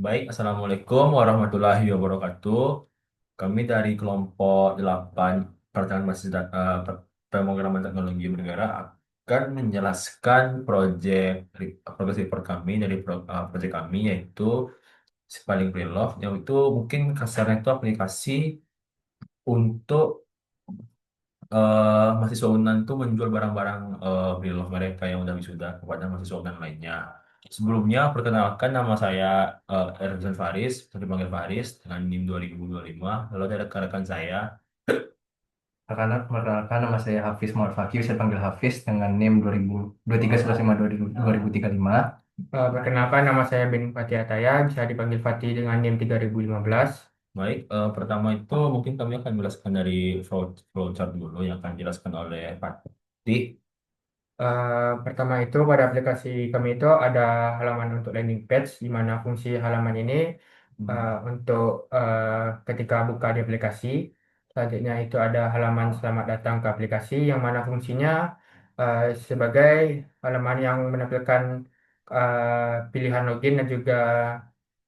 Baik, Assalamualaikum warahmatullahi wabarakatuh. Kami dari kelompok 8 Perancangan Pemrograman Teknologi Bernegara akan menjelaskan progres report kami dari proyek kami yaitu Sipaling Preloved, yaitu mungkin kasarnya itu aplikasi untuk mahasiswa UNAN tuh menjual barang-barang pre-love mereka yang udah wisuda kepada mahasiswa UNAN lainnya. Sebelumnya, perkenalkan nama saya Erzan Faris, bisa dipanggil Faris, dengan NIM 2025. Lalu ada rekan-rekan saya. Perkenalkan nama saya Hafiz Muhammad Fakih, bisa dipanggil Hafiz dengan NIM 2023 Perkenalkan nama saya Beni Fatih Ataya, bisa dipanggil Fatih dengan NIM 3015. Baik, pertama itu mungkin kami akan menjelaskan dari flowchart dulu yang akan dijelaskan oleh Fatih. Pertama itu pada aplikasi kami itu ada halaman untuk landing page, di mana fungsi halaman ini untuk ketika buka di aplikasi. Selanjutnya itu ada halaman selamat datang ke aplikasi, yang mana fungsinya sebagai halaman yang menampilkan pilihan login dan juga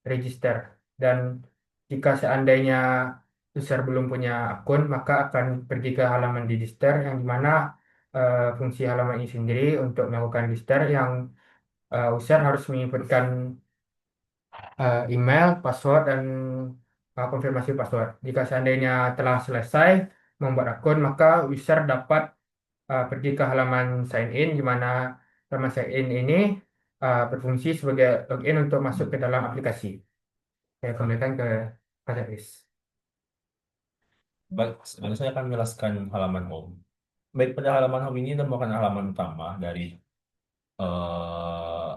register. Dan jika seandainya user belum punya akun, maka akan pergi ke halaman register, yang dimana fungsi halaman ini sendiri untuk melakukan register yang user harus menginputkan email, password, dan konfirmasi password. Jika seandainya telah selesai membuat akun, maka user dapat pergi ke halaman sign in, di mana halaman sign in ini berfungsi sebagai login untuk masuk ke dalam aplikasi. Saya kembalikan ke Pak Hafiz. Baik, sebenarnya saya akan menjelaskan halaman home. Baik, pada halaman home ini merupakan halaman utama dari eh,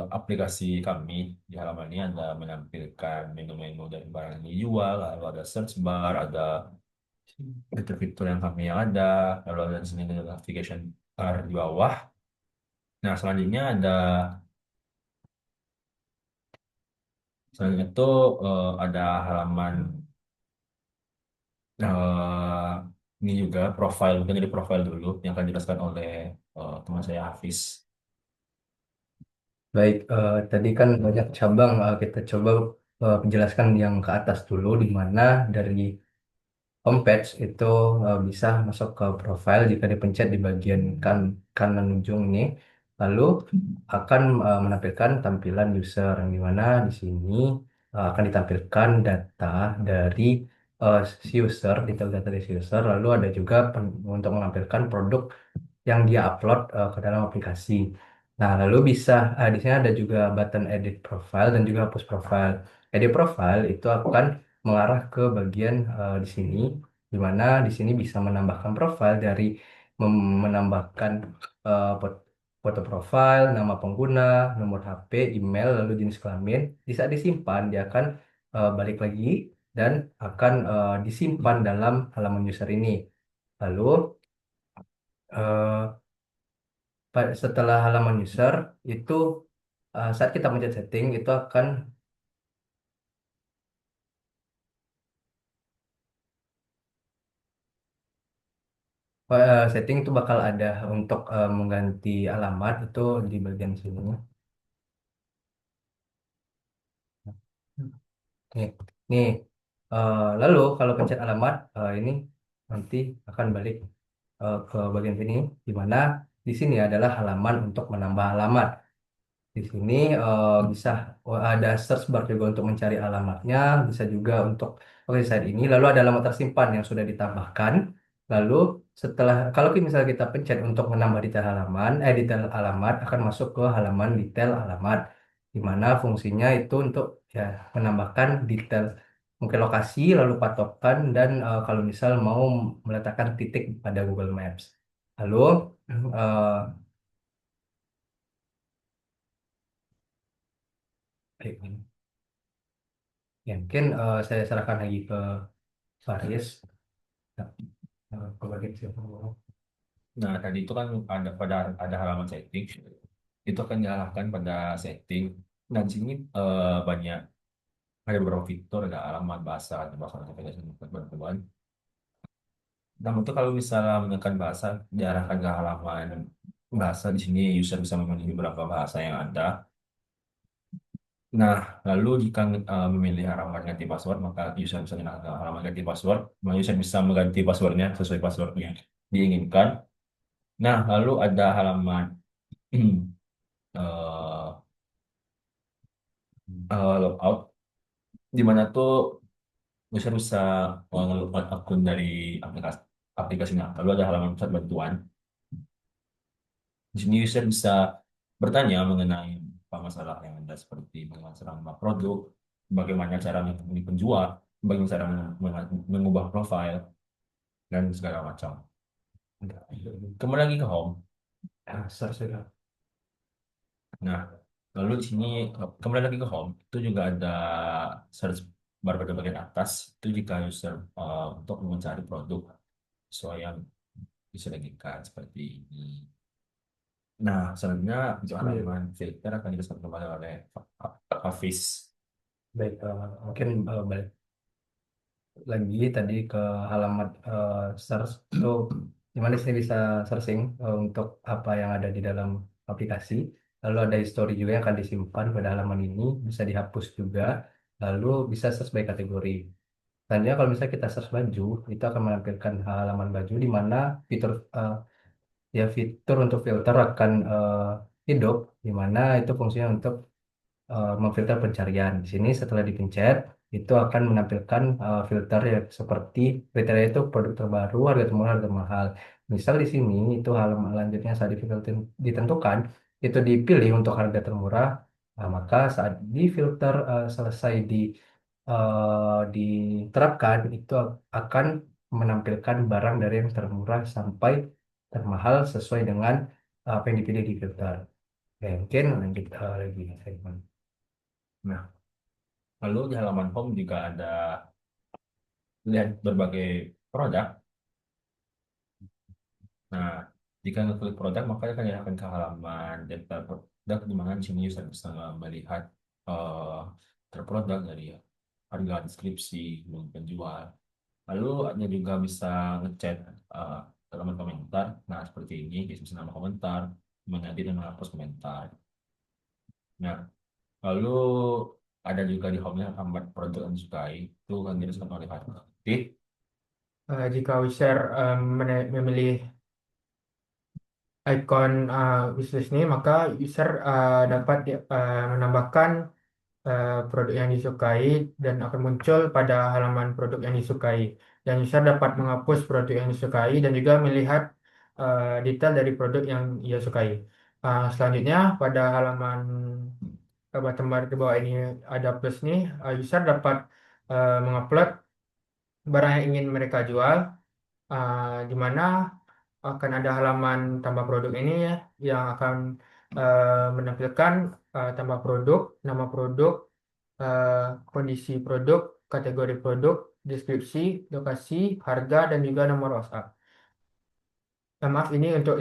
aplikasi kami. Di halaman ini ada menampilkan menu-menu dari barang yang dijual, lalu ada search bar, ada fitur-fitur yang ada, lalu ada di sini ada navigation bar di bawah. Nah, selanjutnya itu ada halaman eh, ini juga profile, mungkin dari profile dulu yang akan dijelaskan oleh teman saya Hafiz. Baik, tadi kan banyak cabang, kita coba menjelaskan yang ke atas dulu, di mana dari homepage itu bisa masuk ke profile jika dipencet di bagian kanan ujung ini, lalu akan menampilkan tampilan user yang dimana di sini akan ditampilkan data dari si user, detail data dari si user, lalu ada juga untuk menampilkan produk yang dia upload ke dalam aplikasi. Nah, lalu bisa di sini ada juga button edit profile dan juga hapus profile. Edit profile itu akan mengarah ke bagian di sini, di mana di sini bisa menambahkan profile dari menambahkan foto profile, nama pengguna, nomor HP, email, lalu jenis kelamin. Di saat disimpan, dia akan balik lagi dan akan disimpan dalam halaman user ini. Lalu eh, setelah halaman user itu saat kita mencet setting itu akan setting itu bakal ada untuk mengganti alamat itu di bagian sini. Nih, nih. Lalu kalau pencet alamat ini nanti akan balik ke bagian sini, di mana di sini adalah halaman untuk menambah alamat. Di sini bisa ada search bar juga untuk mencari alamatnya, bisa juga untuk oke saat ini. Lalu ada alamat tersimpan yang sudah ditambahkan. Lalu setelah kalau misalnya kita pencet untuk menambah detail halaman, detail alamat akan masuk ke halaman detail alamat, di mana fungsinya itu untuk ya menambahkan detail mungkin lokasi, lalu patokan dan kalau misal mau meletakkan titik pada Google Maps. Lalu eh, ya mungkin saya serahkan lagi ke Faris. Nah, ke bagian siapa dulu? Nah, tadi itu kan ada halaman setting, itu akan diarahkan pada setting. Dan di sini banyak ada beberapa fitur, ada alamat bahasa, ada bahasa notifikasi bantuan. Nah, untuk kalau misalnya menekan bahasa, diarahkan ke halaman bahasa. Di sini user bisa memilih beberapa bahasa yang ada. Nah, lalu jika memilih halaman ganti password, maka user bisa menyalakan halaman ganti password. Maka user bisa mengganti passwordnya sesuai password yang diinginkan. Nah, lalu ada halaman eh, logout, di mana tuh user bisa ngelogout akun dari aplikasi aplikasinya. Lalu ada halaman pusat bantuan. Di sini user bisa bertanya mengenai apa masalah yang ada seperti masalah nama produk, bagaimana cara menghubungi penjual, bagaimana cara mengubah profil, dan segala macam. Kembali lagi ke home. Search juga. Nah, lalu di sini kembali lagi ke home, itu juga ada search bar pada bagian atas. Itu jika user untuk mencari produk sesuai yang diinginkan seperti ini. Nah, selanjutnya untuk halaman filter akan dijelaskan kembali oleh Hafiz. Baik, mungkin balik lagi tadi ke halaman search itu dimana sini bisa searching untuk apa yang ada di dalam aplikasi. Lalu ada history juga yang akan disimpan pada halaman ini, bisa dihapus juga. Lalu bisa search by kategori. Tadinya kalau misalnya kita search baju, itu akan menampilkan halaman baju di mana fitur ya fitur untuk filter akan hidup, di mana itu fungsinya untuk memfilter pencarian. Di sini setelah dipencet itu akan menampilkan filter ya seperti kriteria itu produk terbaru, harga termurah, harga mahal. Misal di sini itu halaman lanjutnya saat ditentukan itu dipilih untuk harga termurah. Nah, maka saat di filter selesai diterapkan itu akan menampilkan barang dari yang termurah sampai termahal sesuai dengan apa yang dipilih di filter. Oke, mungkin lanjut lagi segmen. Nah, lalu di halaman home juga ada lihat berbagai produk. Nah, jika ngeklik produk, maka akan diarahkan ke halaman daftar produk, di mana di sini user bisa melihat eh terproduk dari harga, deskripsi, dan penjual. Lalu ada juga bisa ngechat eh, halaman komentar. Nah, seperti ini, bisa nama komentar, mengedit dan menghapus komentar. Nah, lalu ada juga di home-nya hambat produk yang disukai. Itu kan dijelaskan oleh Fatih. Jika user memilih icon wishlist ini, maka user dapat menambahkan produk yang disukai dan akan muncul pada halaman produk yang disukai. Dan user dapat menghapus produk yang disukai dan juga melihat detail dari produk yang ia sukai. Selanjutnya, pada halaman bottom bar di bawah ini ada plus nih, user dapat mengupload barang yang ingin mereka jual, di mana akan ada halaman tambah produk ini ya, yang akan menampilkan tambah produk, nama produk, eh, kondisi produk, kategori produk, deskripsi, lokasi, harga, dan juga nomor WhatsApp. Maaf, ini untuk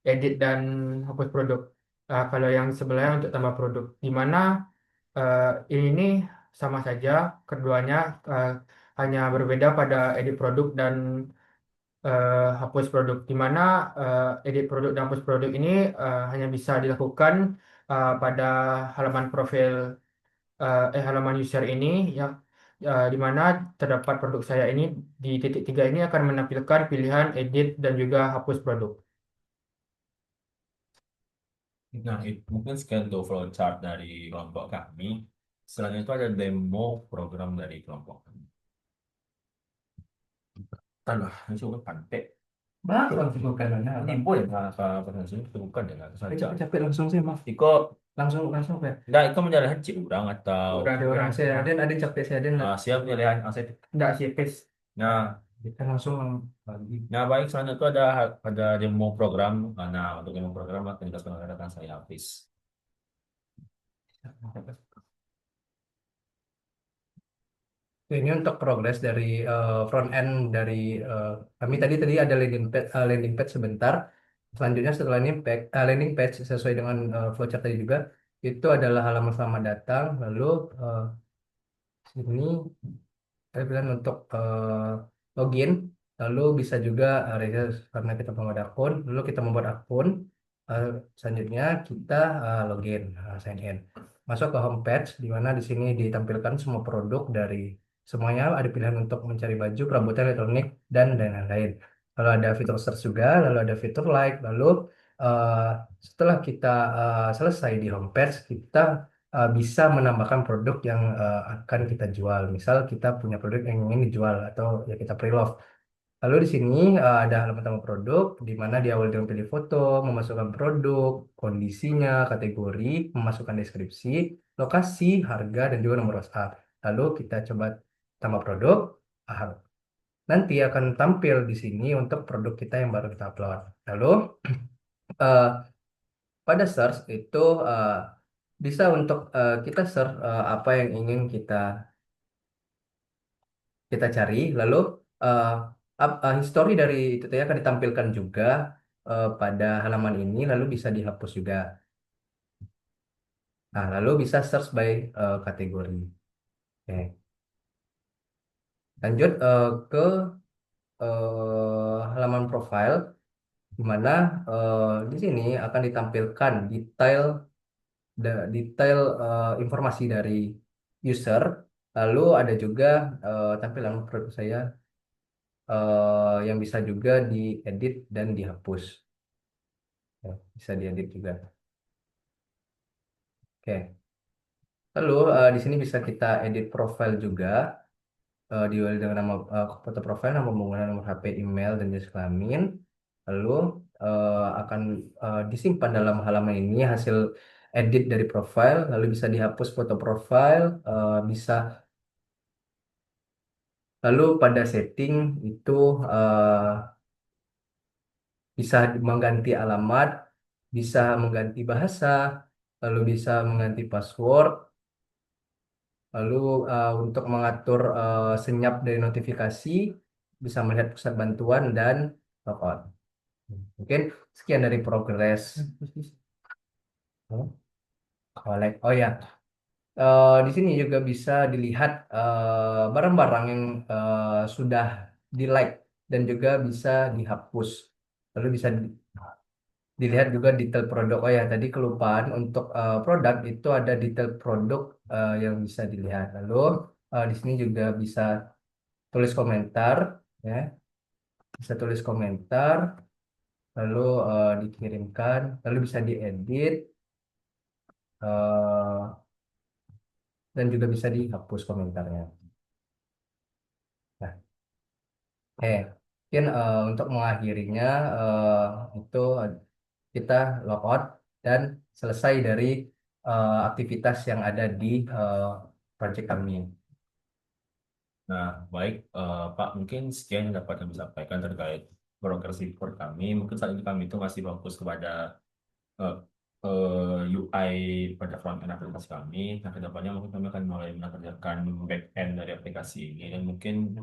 edit dan hapus produk. Kalau yang sebelahnya untuk tambah produk, di mana eh, ini sama saja, keduanya eh, hanya berbeda pada edit produk dan hapus produk, di mana edit produk dan hapus produk ini hanya bisa dilakukan pada halaman profil halaman user ini yang di mana terdapat produk saya ini di titik tiga ini akan menampilkan pilihan edit dan juga hapus produk. Nah, itu mungkin sekian untuk flowchart dari kelompok kami. Selanjutnya itu ada demo program dari kelompok kami. Tanah, ini coba pantek. Baru langsung bukan mana. Ini boleh nggak apa presentasi itu bukan dengan saja. Capek langsung sih mas. Iko, Langsung ya. nggak Iko menyalahan cik urang atau Ada orang saya ada yang capek saya ada. siap menyalahan aset. Tidak sih, Pes. Nah, Kita langsung lagi. nah baik selanjutnya itu ada demo program. Nah, untuk demo program akan dijelaskan oleh rekan saya Hafiz. Ini untuk progres dari front end dari kami tadi ada landing page sebentar. Selanjutnya setelah landing page sesuai dengan flowchart tadi juga itu adalah halaman selamat datang. Lalu sini saya bilang untuk login. Lalu bisa juga register karena kita membuat akun. Lalu kita membuat akun. Eh, Selanjutnya kita login, sign in. masuk ke homepage, di mana di sini ditampilkan semua produk dari semuanya, ada pilihan untuk mencari baju, perabotan elektronik, dan lain-lain. Lalu ada fitur search juga, lalu ada fitur like, lalu eh, setelah kita selesai di homepage, kita bisa menambahkan produk yang akan kita jual. Misal kita punya produk yang ingin dijual atau ya kita pre-love. Lalu di sini ada halaman utama produk, di mana di awal dengan pilih foto, memasukkan produk, kondisinya, kategori, memasukkan deskripsi, lokasi, harga, dan juga nomor WhatsApp. Lalu kita coba tambah produk, ah, nanti akan tampil di sini untuk produk kita yang baru kita upload. Lalu eh, pada search itu bisa untuk kita search apa yang ingin kita cari, lalu eh, history dari itu tadi akan ditampilkan juga pada halaman ini, lalu bisa dihapus juga. Nah, lalu bisa search by kategori. Oke. Lanjut ke halaman profile, di mana di sini akan ditampilkan detail informasi dari user. Lalu ada juga tampilan produk saya yang bisa juga diedit dan dihapus. Ya, bisa diedit juga. Oke. Lalu di sini bisa kita edit profile juga. Diawali dengan nama foto profile, nama pengguna, nomor HP, email, dan jenis kelamin. Lalu akan disimpan dalam halaman ini hasil edit dari profile. Lalu bisa dihapus foto profile, bisa. Lalu pada setting itu eh, bisa mengganti alamat, bisa mengganti bahasa, lalu bisa mengganti password. Lalu untuk mengatur senyap dari notifikasi, bisa melihat pusat bantuan dan logout. Mungkin sekian dari progres. Collect. Oh ya, di sini juga bisa dilihat barang-barang yang sudah di like dan juga bisa dihapus. Lalu bisa dilihat juga detail produk. Oh ya, tadi kelupaan untuk produk itu ada detail produk yang bisa dilihat. Lalu di sini juga bisa tulis komentar, ya, bisa tulis komentar, lalu dikirimkan, lalu bisa diedit, eh, dan juga bisa dihapus komentarnya. Nah, mungkin untuk mengakhirinya itu kita logout dan selesai dari aktivitas yang ada di project kami. Nah, baik Pak, mungkin sekian yang dapat kami sampaikan terkait progres report kami. Mungkin saat ini kami itu masih fokus kepada eh, UI pada front end aplikasi kami. Nah, kedepannya mungkin kami akan mulai mengerjakan back end dari aplikasi ini dan mungkin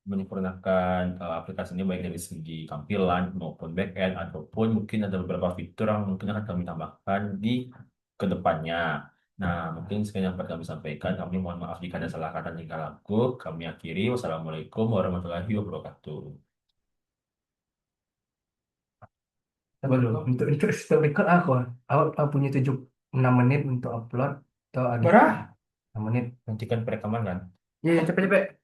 menyempurnakan aplikasi ini baik dari segi tampilan maupun back end ataupun mungkin ada beberapa fitur yang mungkin akan kami tambahkan di kedepannya. Nah, mungkin sekian yang dapat kami sampaikan. Kami mohon maaf jika ada salah kata dan tingkah laku. Kami akhiri. Wassalamualaikum warahmatullahi wabarakatuh. Coba dulu untuk stop record aku punya 6 menit untuk upload atau ada Berah? 6 menit. Nantikan perekaman kan? Iya, cepet-cepet.